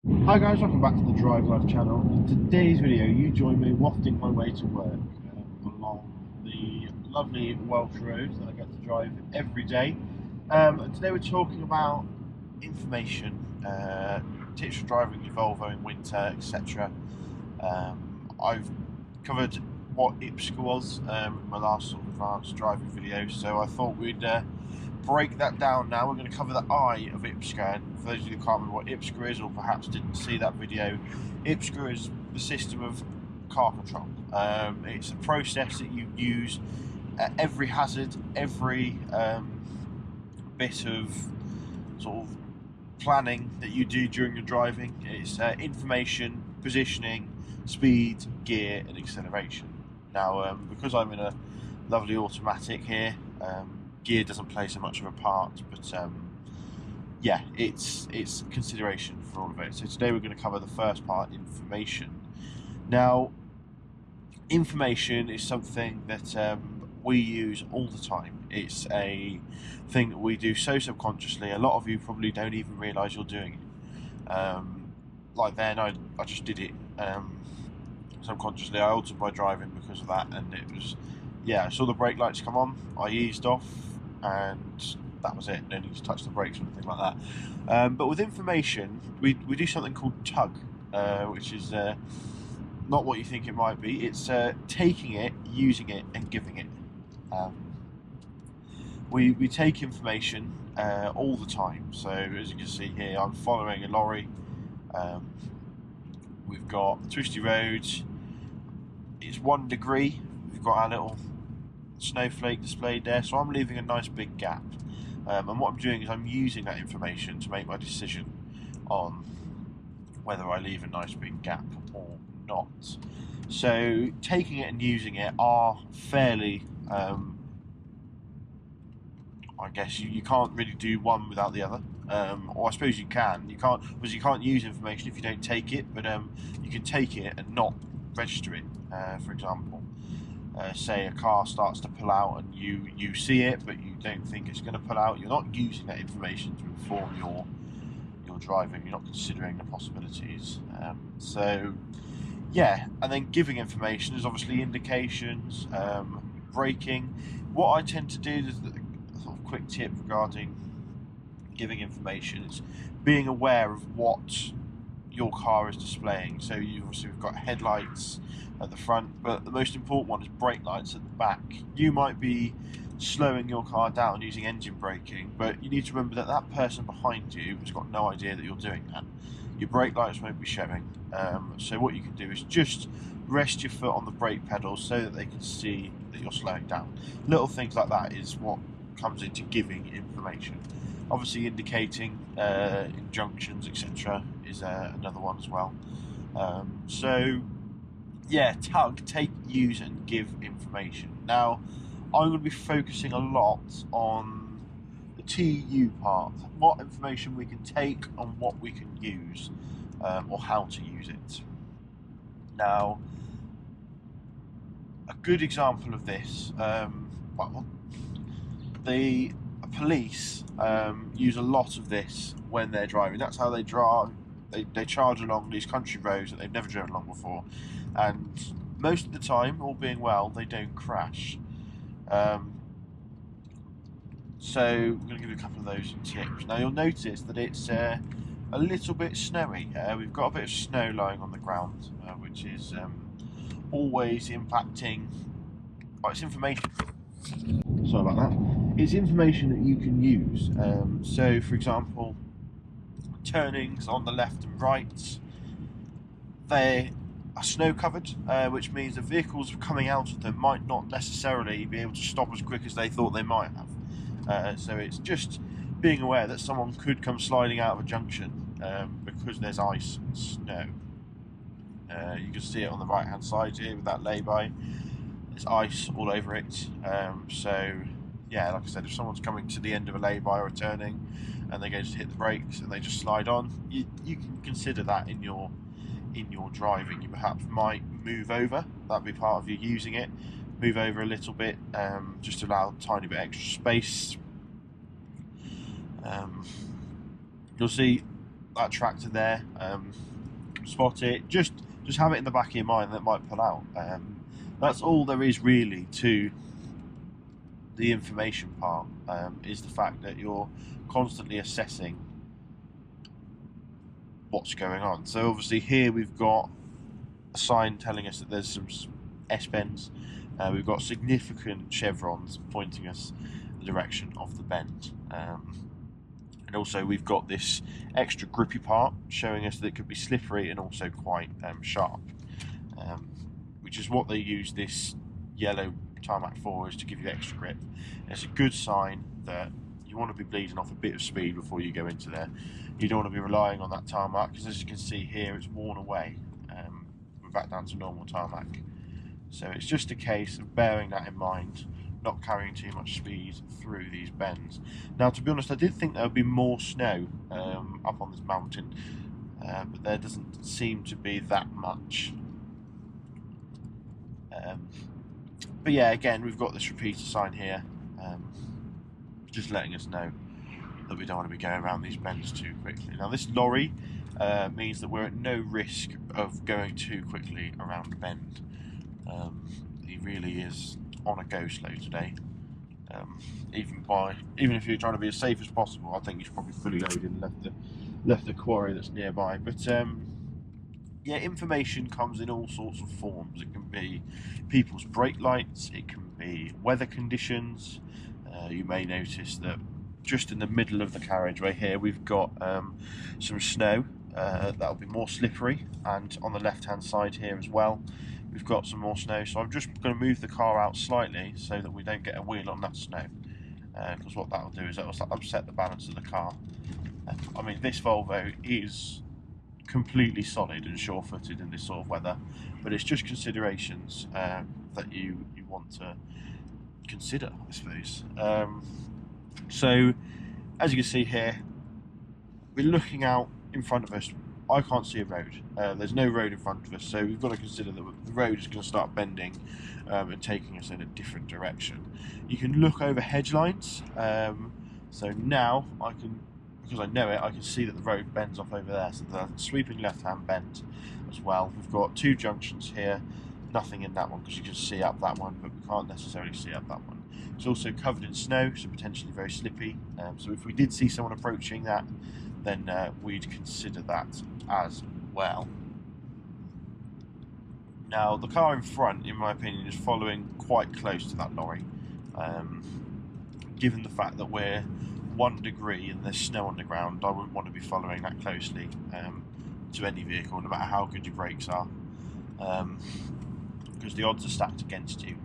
Hi guys, welcome back to the Drive Life channel. In today's video, you join me wafting my way to work along the lovely Welsh roads that I get to drive every day. And today we're talking about information, tips for driving your Volvo in winter, etc. I've covered what IPSGA was in my last sort of advanced driving video, so I thought we'd break that down now. We're going to cover the I of IPSGA. And for those of you who can't remember what IPSGA is, or perhaps didn't see that video, IPSGA is the system of car control. It's a process that you use at every hazard, every bit of sort of planning that you do during your driving. It's information, positioning, speed, gear, and acceleration. Now, because I'm in a lovely automatic here, gear doesn't play so much of a part, but yeah, it's consideration for all of it. So today we're going to cover the first part, information. Now, information is something that we use all the time. It's a thing that we do so subconsciously. A lot of you probably don't even realise you're doing it. Like then, I just did it subconsciously. I altered my driving because of that, and it was, yeah, I saw the brake lights come on, I eased off, and that was it. No need to touch the brakes or anything like that. But with information, we do something called tug, which is not what you think it might be. It's taking it, using it, and giving it. We take information all the time. So as you can see here, I'm following a lorry. We've got twisty roads. It's 1 degree. We've got our little snowflake displayed there, so I'm leaving a nice big gap. And what I'm doing is I'm using that information to make my decision on whether I leave a nice big gap or not. So taking it and using it are fairly, I guess you can't really do one without the other. Or I suppose you can. You can't, because you can't use information if you don't take it, but you can take it and not register it. For example, say a car starts to pull out and you see it, but you don't think it's going to pull out. You're not using that information to inform your driving. You're not considering the possibilities. So yeah, and then giving information is obviously indications, braking. What I tend to do is a sort of quick tip regarding giving information is being aware of what your car is displaying. So you obviously we've got headlights at the front, but the most important one is brake lights at the back. You might be slowing your car down using engine braking, but you need to remember that that person behind you has got no idea that you're doing that. Your brake lights won't be showing. So what you can do is just rest your foot on the brake pedal so that they can see that you're slowing down. Little things like that is what comes into giving information. Obviously indicating injunctions, etc. is another one as well. So yeah, tug, take, use and give information. Now I'm going to be focusing a lot on the TU part, what information we can take and what we can use, or how to use it. Now, a good example of this, well, the police use a lot of this when they're driving. That's how they drive. They charge along these country roads that they've never driven along before, and most of the time, all being well, they don't crash. So I'm going to give you a couple of those tips. Now you'll notice that it's a little bit snowy. We've got a bit of snow lying on the ground, which is always impacting. Well, it's information. Sorry about that. It's information that you can use. So, for example, turnings on the left and right, they are snow covered, which means the vehicles coming out of them might not necessarily be able to stop as quick as they thought they might have. So it's just being aware that someone could come sliding out of a junction because there's ice and snow. You can see it on the right hand side here with that lay-by. There's ice all over it. So yeah, like I said, if someone's coming to the end of a lay-by or a turning and they go to hit the brakes and they just slide on, you can consider that in your driving. You perhaps might move over. That'd be part of you using it. Move over a little bit, just to allow a tiny bit extra space. You'll see that tractor there, spot it, just have it in the back of your mind that it might pull out. That's all there is really to the information part, is the fact that you're constantly assessing what's going on. So obviously here we've got a sign telling us that there's some S-bends. We've got significant chevrons pointing us the direction of the bend. And also we've got this extra grippy part showing us that it could be slippery and also quite sharp, which is what they use this yellow tarmac for, is to give you extra grip. And it's a good sign that you want to be bleeding off a bit of speed before you go into there. You don't want to be relying on that tarmac, because as you can see here, it's worn away. We're back down to normal tarmac. So it's just a case of bearing that in mind, not carrying too much speed through these bends. Now, to be honest, I did think there would be more snow up on this mountain, but there doesn't seem to be that much. But yeah, again, we've got this repeater sign here, just letting us know that we don't want to be going around these bends too quickly. Now, this lorry means that we're at no risk of going too quickly around the bend. He really is on a go slow today. Even if you're trying to be as safe as possible, I think you should probably fully load and left the quarry that's nearby. But yeah, information comes in all sorts of forms. It can be people's brake lights, it can be weather conditions. You may notice that just in the middle of the carriageway here we've got some snow that'll be more slippery, and on the left hand side here as well we've got some more snow. So I'm just going to move the car out slightly so that we don't get a wheel on that snow, because what that'll do is that'll upset the balance of the car. I mean, this Volvo is completely solid and sure-footed in this sort of weather, but it's just considerations that you want to consider, I suppose. So as you can see here, we're looking out in front of us. I can't see a road. There's no road in front of us, so we've got to consider that the road is going to start bending and taking us in a different direction. You can look over hedge lines, so now I can, because I know it, I can see that the road bends off over there, so the sweeping left-hand bend as well. We've got two junctions here, nothing in that one because you can see up that one, but we can't necessarily see up that one. It's also covered in snow, so potentially very slippy, so if we did see someone approaching that, then we'd consider that as well. Now, the car in front, in my opinion, is following quite close to that lorry. Given the fact that we're 1 degree and there's snow on the ground, I wouldn't want to be following that closely to any vehicle, no matter how good your brakes are, because the odds are stacked against you.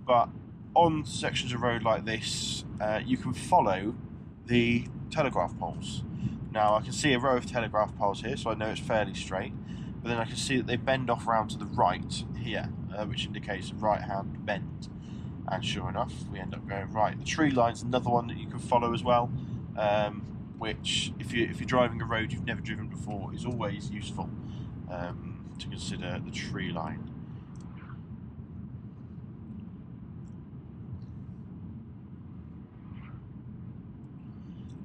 But on sections of road like this, you can follow the telegraph poles. Now, I can see a row of telegraph poles here, so I know it's fairly straight, but then I can see that they bend off around to the right here, which indicates a right-hand bend. And sure enough, we end up going right. The tree line's another one that you can follow as well, which, if you're driving a road you've never driven before, is always useful to consider the tree line.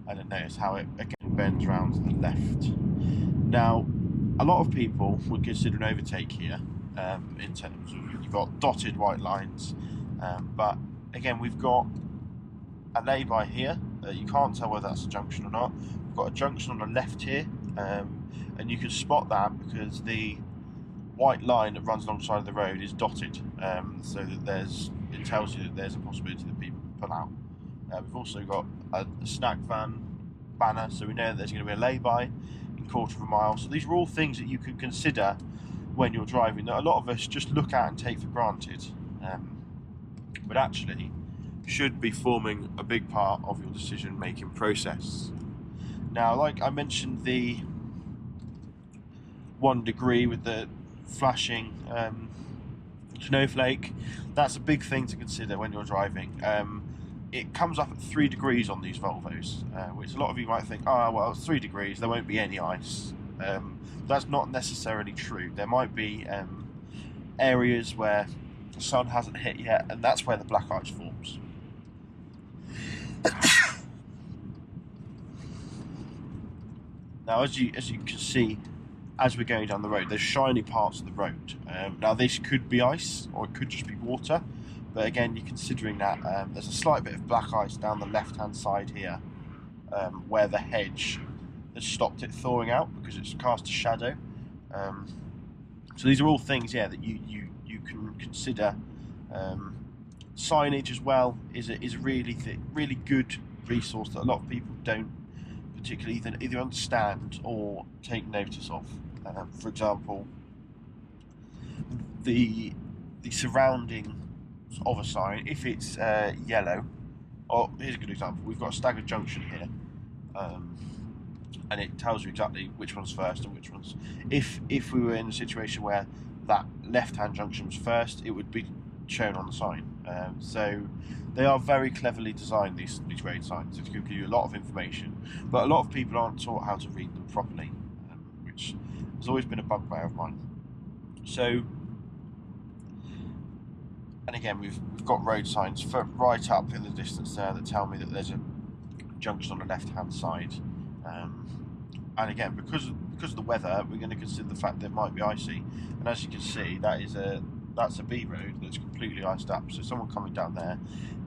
And then notice how it again bends around to the left. Now, a lot of people would consider an overtake here, in terms of you've got dotted white lines, but again we've got a lay-by here. You can't tell whether that's a junction or not. We've got a junction on the left here, and you can spot that because the white line that runs alongside of the road is dotted, so that it tells you that there's a possibility that people can pull out. We've also got a snack van banner, so we know that there's going to be a lay-by in 1/4 of a mile. So these are all things that you can consider when you're driving, that a lot of us just look at and take for granted, but actually should be forming a big part of your decision-making process. Now, like I mentioned, the 1 degree with the flashing snowflake, that's a big thing to consider when you're driving. It comes up at 3 degrees on these Volvos, which a lot of you might think, oh well, it's 3 degrees, there won't be any ice. That's not necessarily true. There might be areas where the sun hasn't hit yet, and that's where the black ice forms. Now, as you can see, as we're going down the road, there's shiny parts of the road. Now, this could be ice, or it could just be water. But again, you're considering that there's a slight bit of black ice down the left-hand side here, where the hedge has stopped it thawing out because it's cast a shadow. So these are all things, yeah, that you can consider. Signage as well is a really good resource that a lot of people don't particularly either understand or take notice of. For example, the surrounding of a sign, if it's yellow, or here's a good example, we've got a staggered junction here, and it tells you exactly which one's first and which one's... If we were in a situation where that left-hand junction was first, it would be shown on the sign. So they are very cleverly designed, these road signs. It give you a lot of information, but a lot of people aren't taught how to read them properly, which has always been a bugbear of mine. So, and again, we've got road signs right up in the distance there that tell me that there's a junction on the left-hand side. And again, because of the weather, we're going to consider the fact that it might be icy. And as you can see, that's a B road that's completely iced up. So someone coming down there,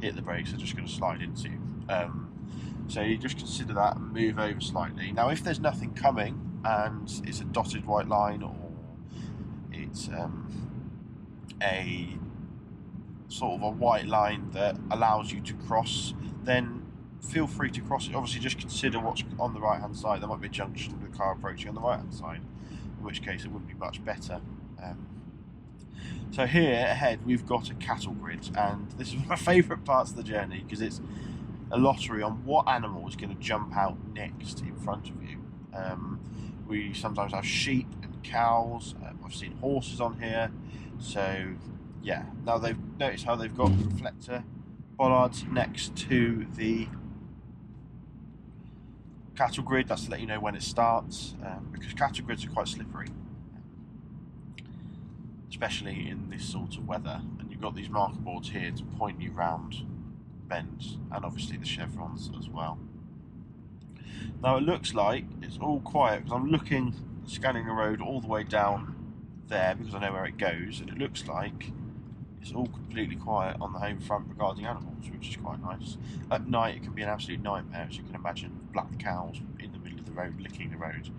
hit the brakes, they're just going to slide into. So you just consider that and move over slightly. Now, if there's nothing coming and it's a dotted white line, or it's a sort of a white line that allows you to cross, then feel free to cross it. Obviously, just consider what's on the right hand side. There might be a junction with a car approaching on the right hand side, in which case it wouldn't be much better. So here ahead we've got a cattle grid, and this is one of my favourite parts of the journey because it's a lottery on what animal is going to jump out next in front of you. We sometimes have sheep and cows. I've seen horses on here. So yeah, now they've noticed how they've got reflector bollards next to the cattle grid. That's to let you know when it starts, because cattle grids are quite slippery, especially in this sort of weather. And you've got these marker boards here to point you round bends, and obviously the chevrons as well. Now it looks like it's all quiet because I'm scanning the road all the way down there because I know where it goes, and it looks like it's all completely quiet on the home front regarding animals, which is quite nice. At night it can be an absolute nightmare, as you can imagine, black cows in the middle of the road licking the road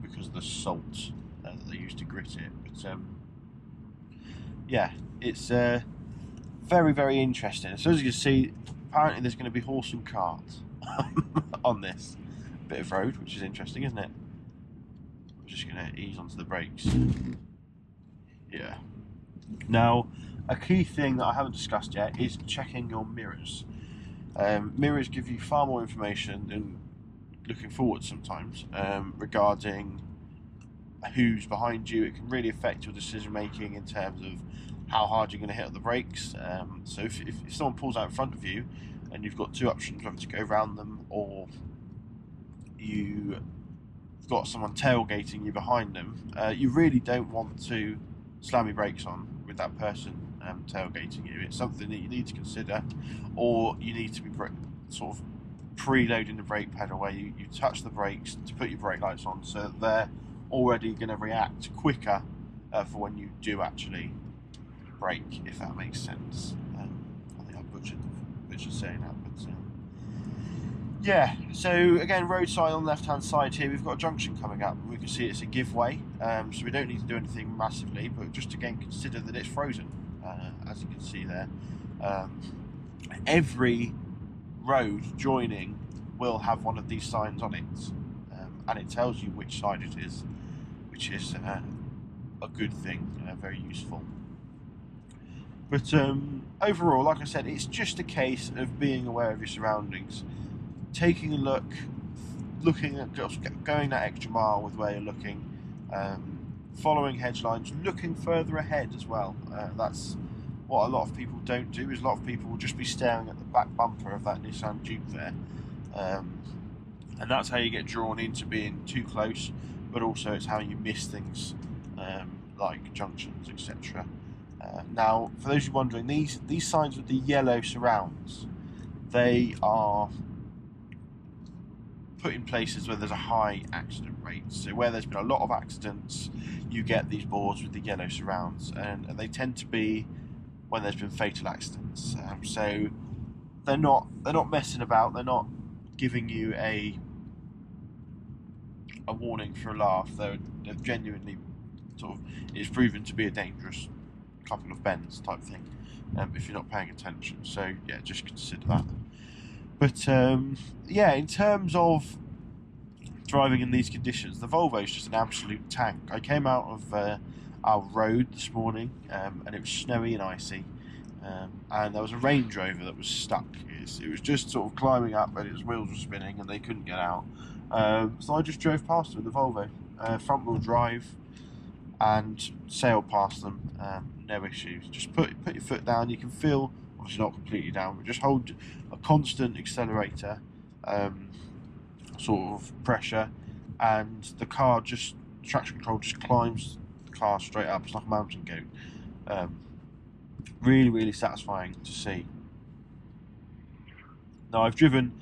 because of the salt that they use to grit it. But yeah, it's very, very interesting. So as you can see, apparently there's going to be horse and cart on this bit of road, which is interesting, isn't it? I'm just going to ease onto the brakes. Yeah. Now, a key thing that I haven't discussed yet is checking your mirrors. Mirrors give you far more information than looking forward sometimes regarding who's behind you. It can really affect your decision making in terms of how hard you're going to hit on the brakes. So if someone pulls out in front of you and you've got two options, whether to go around them or you've got someone tailgating you behind them, you really don't want to slam your brakes on with that person tailgating you. It's something that you need to consider, or you need to be sort of preloading the brake pedal where you touch the brakes to put your brake lights on, so that they're already going to react quicker for when you do actually brake, if that makes sense. I think I butchered saying that, but yeah. So again, road sign on the left hand side here, we've got a junction coming up. We can see it's a give way, so we don't need to do anything massively, but just again consider that it's frozen, as you can see there. Every road joining will have one of these signs on it, and it tells you which side it is, which is a good thing, very useful. But overall, like I said, it's just a case of being aware of your surroundings, taking a look, looking at going that extra mile with where you're looking, following hedge lines, looking further ahead as well. That's what a lot of people don't do. Is a lot of people will just be staring at the back bumper of that Nissan Duke there, and that's how you get drawn into being too close. But also, it's how you miss things like junctions, etc. Now, for those of you wondering, these signs with the yellow surrounds, they are put in places where there's a high accident rate. So where there's been a lot of accidents, you get these boards with the yellow surrounds, and they tend to be when there's been fatal accidents. So they're not messing about. They're not giving you a warning for a laugh. They're genuinely sort of, it's proven to be a dangerous couple of bends type thing, if you're not paying attention. So yeah, just consider that. But yeah, in terms of driving in these conditions, the Volvo is just an absolute tank. I came out of our road this morning, and it was snowy and icy, and there was a Range Rover that was stuck. It was just sort of climbing up, and its wheels were spinning, and they couldn't get out. So I just drove past them with the Volvo, front wheel drive, and sailed past them. No issues. Just put your foot down. You can feel, obviously not completely down, but just hold a constant accelerator sort of pressure, and the car just, traction control just climbs the car straight up. It's like a mountain goat. Really, really satisfying to see. Now, I've driven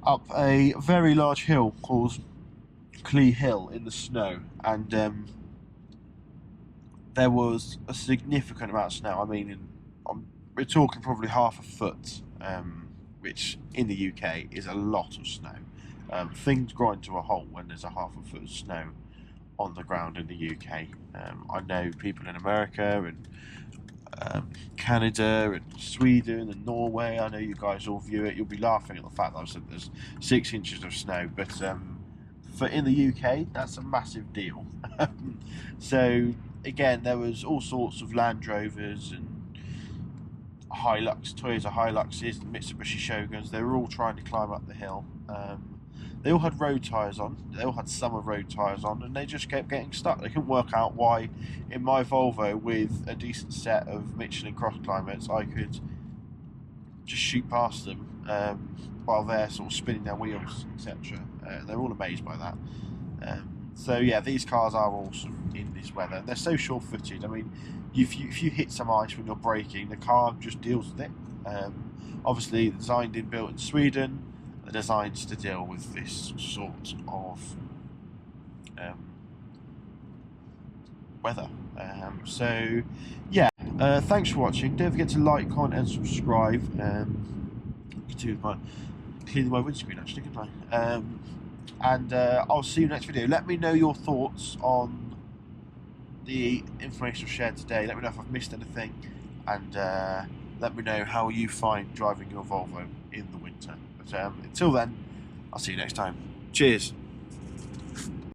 up a very large hill called Clee Hill in the snow, and there was a significant amount of snow. I mean, we're talking probably half a foot, which in the UK is a lot of snow. Things grind to a halt when there's a half a foot of snow on the ground in the UK. I know people in America and Canada and Sweden and Norway. I know you guys all view it. You'll be laughing at the fact that I said there's 6 inches of snow, but for in the UK, that's a massive deal. So again, there was all sorts of Land Rovers and Toyota Hiluxes and Mitsubishi Shoguns. They were all trying to climb up the hill. They all had road tyres on. They all had summer road tyres on, and they just kept getting stuck. They couldn't work out why in my Volvo with a decent set of Michelin cross climates I could just shoot past them while they're sort of spinning their wheels, etc. They're all amazed by that. So yeah, these cars are awesome in this weather. They're so sure-footed. I mean, if you hit some ice when you're braking, the car just deals with it. Obviously, designed and built in Sweden, they're designed to deal with this sort of weather. So yeah, thanks for watching. Don't forget to like, comment and subscribe. Cleaning my windscreen actually, couldn't I? And I'll see you next video. Let me know your thoughts on the information I've shared today. Let me know if I've missed anything, and let me know how you find driving your Volvo in the winter. But until then, I'll see you next time. Cheers.